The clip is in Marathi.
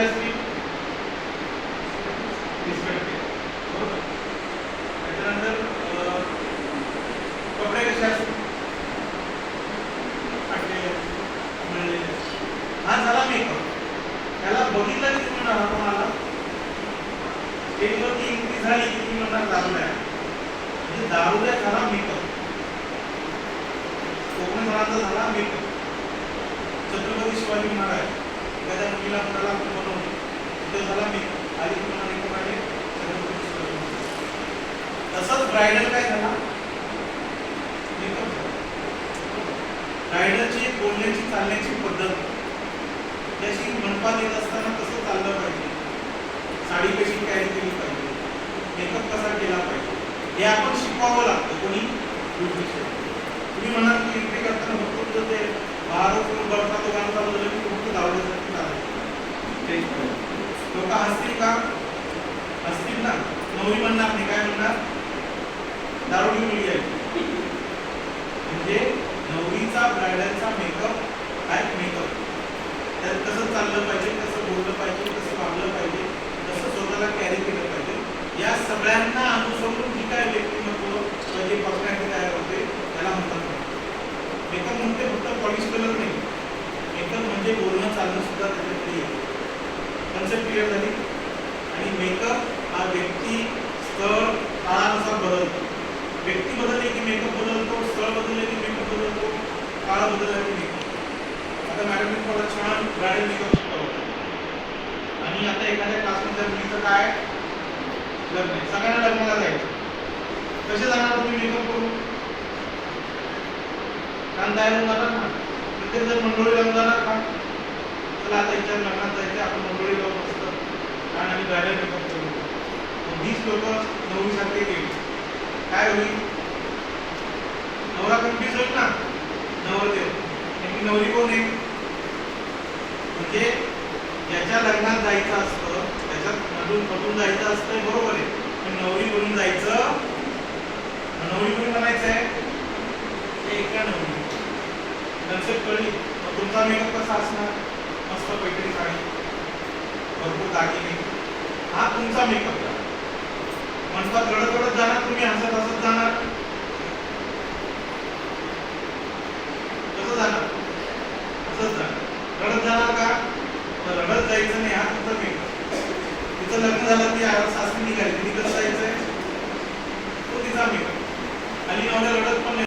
असतील? 20%. बरोबर. त्याच्यानंतर कपडे कसे असतील? फाटलेले, मळलेले. हा झाला मेकअप. त्याला बघितलं की तुम्ही म्हणणार तुम्हाला स्टेजवरती एंट्री झाली की तुम्ही म्हणणार दारूला आहे. म्हणजे दारूला झाला मेकअप. कोकणचा झाला मेकअप. छत्रपती शिवाजी महाराज एखाद्या मुलीला मुलाला बनवून तिथं झाला मेकअप. आधी तुम्हाला मेकअप आहे छत्रपती शिवाजी महाराज. तसंच ब्रायडल काय झाला? मेकअप झाला. ब्रायडलची बोलण्याची चालण्याची पद्धत, त्याची मंडपात येत असताना कसं चाललं पाहिजे, साडी कशी कॅरी केली पाहिजे, मेकअप कसा केला पाहिजे, हे आपण शिकवावं लागतं. कोणी? तुम्ही म्हणाल की एंट्री करताना फक्त ते बाहेर बर्फा तो गाणं चालू झालं की फक्त धावण्यासाठी चालायचं. लोक हसतील का? हसतील ना. नवरी म्हणणार नाही. काय म्हणणार? दारू घेऊन मुलगी आहे. म्हणजे नवरीचा ब्रायडलचा मेकअप काय? मेकअप. त्यात कसं चाललं पाहिजे, कसं बोललं पाहिजे, कसं वागलं पाहिजे, कसं स्वतःला कॅरी केलं पाहिजे, या सगळ्यांना अनुसरून जी काय व्यक्तिमत्व म्हणजे पर्सनॅलिटी तयार होते त्याला म्हणतात मेकअप. म्हणते फक्त पॉलिश कलर नाही, मेकअप म्हणजे बोलणं चालणं सुद्धा त्याच्याकडे येतं. कन्सेप्ट क्लिअर झाली. आणि मेकअप हा व्यक्ती, स्थळ, काळानुसार बदलतो. व्यक्ती बदलले की मेकअप बदलतो, स्थळ बदलले की मेकअप बदलतो, काळ बदलला की मेकअप. आता मॅडम मला छान ब्रायडल मेकअप शिकवतो आणि आता एखाद्या क्लासमध्ये मुलीचं काय लग्न आहे, सगळ्यांना लग्नाला जायचं. कसे जाणार तुम्ही मेकअप करून? छान तयार होऊन जाणार ना. प्रत्येक जण मंडळी लावून जाणार का? चला आता इच्छा लग्नात जायचं, आपण मंडळी लावून असतं कारण आम्ही ब्रायडल मेकअप करू. 20 लोक नवरीसारखे गेले, काय होईल? नवरा कन्फ्युज होईल ना. नवरदेव नेमकी नवरी कोण आहे? म्हणजे ज्याच्या लग्नात जायचं असतं त्याच्यात मधून पटून जायचं असतं, बरोबर आहे. पण नवरी बनून जायचं, नवरी कोणी बनायचं आहे? ते एका नवरी. कन्सेप्ट कळली. मग तुमचा मेकअप कसा असणार? मस्त पैठणी साडी, भरपूर दागिने, हा तुमचा मेकअप. मंडपात रडत रडत जाणार तुम्ही, हसत हसत जाणार. कसं जाणार? हसत जाणार. रडत जाणार का? तर रडत जायचं नाही, हा तुमचा मेकअप. तिचं लग्न झालं ती सासरी निघाली, तिने कसं जायचंय? तो तिचा मेकअप. आणि नवऱ्या रडत